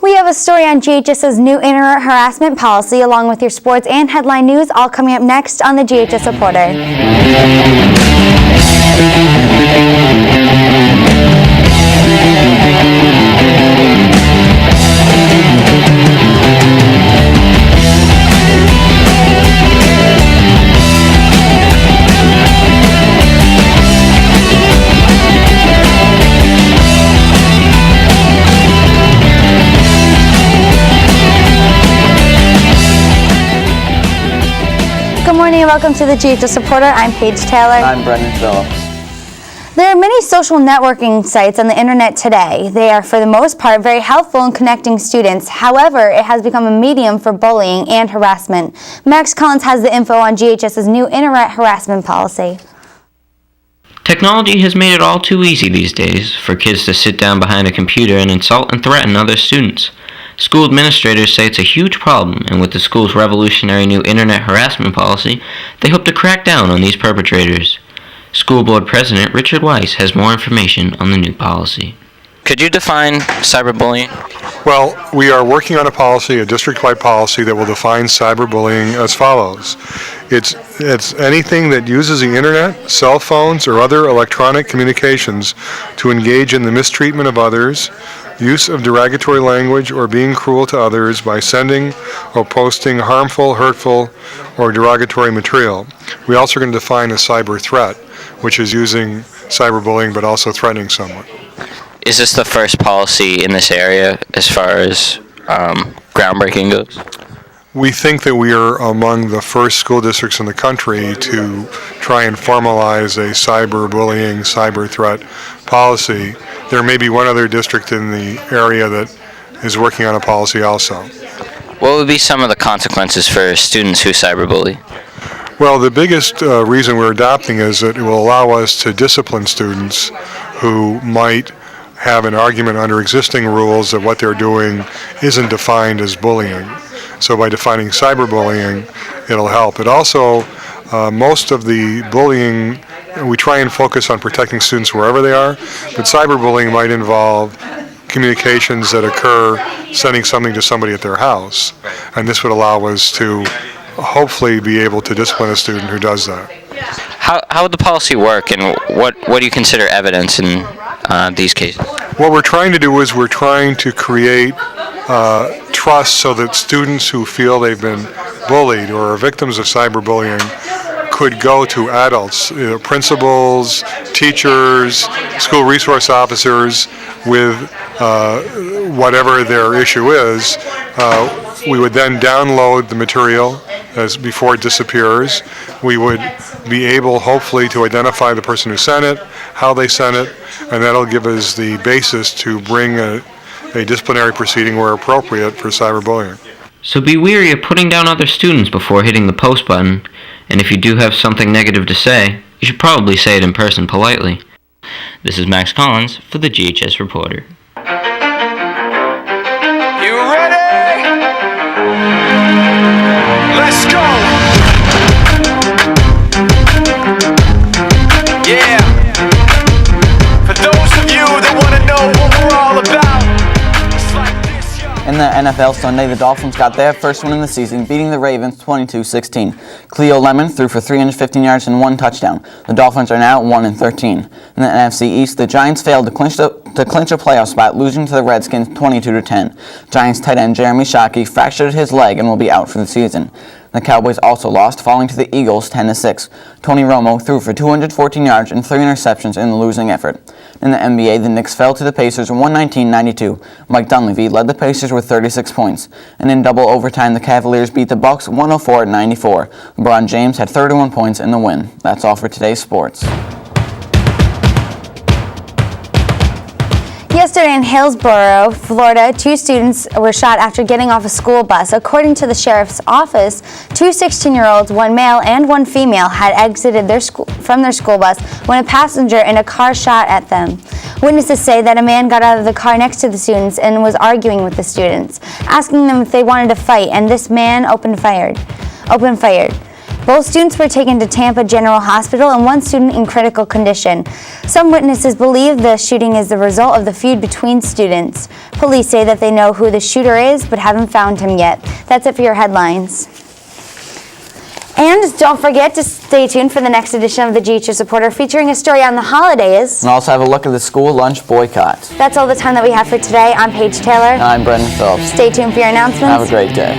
We have a story on GHS's new internet harassment policy, along with your sports and headline news, all coming up next on the GHS Reporter. Good morning and welcome to the GHS Reporter. I'm Paige Taylor. I'm Brendan Phillips. There are many social networking sites on the internet today. They are, for the most part, very helpful in connecting students. However, it has become a medium for bullying and harassment. Max Collins has the info on GHS's new internet harassment policy. Technology has made it all too easy these days for kids to sit down behind a computer and insult and threaten other students. School administrators say it's a huge problem, and with the school's revolutionary new internet harassment policy, they hope to crack down on these perpetrators. School Board President Richard Weiss has more information on the new policy. Could you define cyberbullying? Well, we are working on a policy, a district-wide policy that will define cyberbullying as follows. It's anything that uses the internet, cell phones, or other electronic communications to engage in the mistreatment of others, use of derogatory language, or being cruel to others by sending or posting harmful, hurtful, or derogatory material. We also are going to define a cyber threat, which is using cyberbullying but also threatening someone. Is this the first policy in this area as far as groundbreaking goes? We think that we are among the first school districts in the country to try and formalize a cyberbullying, cyber threat policy. There may be one other district in the area that is working on a policy also. What would be some of the consequences for students who cyberbully? Well, the biggest reason we're adopting is that it will allow us to discipline students who might have an argument under existing rules that what they're doing isn't defined as bullying. So by defining cyberbullying, it'll help. It also, most of the bullying, we try and focus on protecting students wherever they are, but cyberbullying might involve communications that occur sending something to somebody at their house. And this would allow us to hopefully be able to discipline a student who does that. How would the policy work, and what do you consider evidence in these cases? What we're trying to do is we're trying to create trust so that students who feel they've been bullied or are victims of cyberbullying could go to adults, principals, teachers, school resource officers with whatever their issue is. We would then download the material before it disappears. We would be able, hopefully, to identify the person who sent it, how they sent it, and that'll give us the basis to bring a disciplinary proceeding where appropriate for cyberbullying. So be wary of putting down other students before hitting the post button, and if you do have something negative to say, you should probably say it in person politely. This is Max Collins for the GHS Reporter. You ready? Let's go! Yeah! For those of you that want to know what we're all about, it's like this, yo. In the NFL Sunday, the Dolphins got their first win in the season, beating the Ravens 22-16. Cleo Lemon threw for 315 yards and 1 touchdown. The Dolphins are now 1-13. In the NFC East, the Giants failed to clinch a playoff spot, losing to the Redskins 22-10. Giants tight end Jeremy Shockey fractured his leg and will be out for the season. The Cowboys also lost, falling to the Eagles 10-6. Tony Romo threw for 214 yards and 3 interceptions in the losing effort. In the NBA, the Knicks fell to the Pacers 119-92. Mike Dunleavy led the Pacers with 36 points. And in double overtime, the Cavaliers beat the Bucks 104-94. LeBron James had 31 points in the win. That's all for today's sports. Yesterday in Hillsborough, Florida, 2 students were shot after getting off a school bus. According to the sheriff's office, 2 16-year-olds, 1 male and 1 female, had exited from their school bus when a passenger in a car shot at them. Witnesses say that a man got out of the car next to the students and was arguing with the students, asking them if they wanted to fight, and this man opened fired. Both students were taken to Tampa General Hospital and one student in critical condition. Some witnesses believe the shooting is the result of the feud between students. Police say that they know who the shooter is but haven't found him yet. That's it for your headlines. And don't forget to stay tuned for the next edition of the GHS Reporter featuring a story on the holidays. And also have a look at the school lunch boycott. That's all the time that we have for today. I'm Paige Taylor. And I'm Brendan Phillips. Stay tuned for your announcements. Have a great day.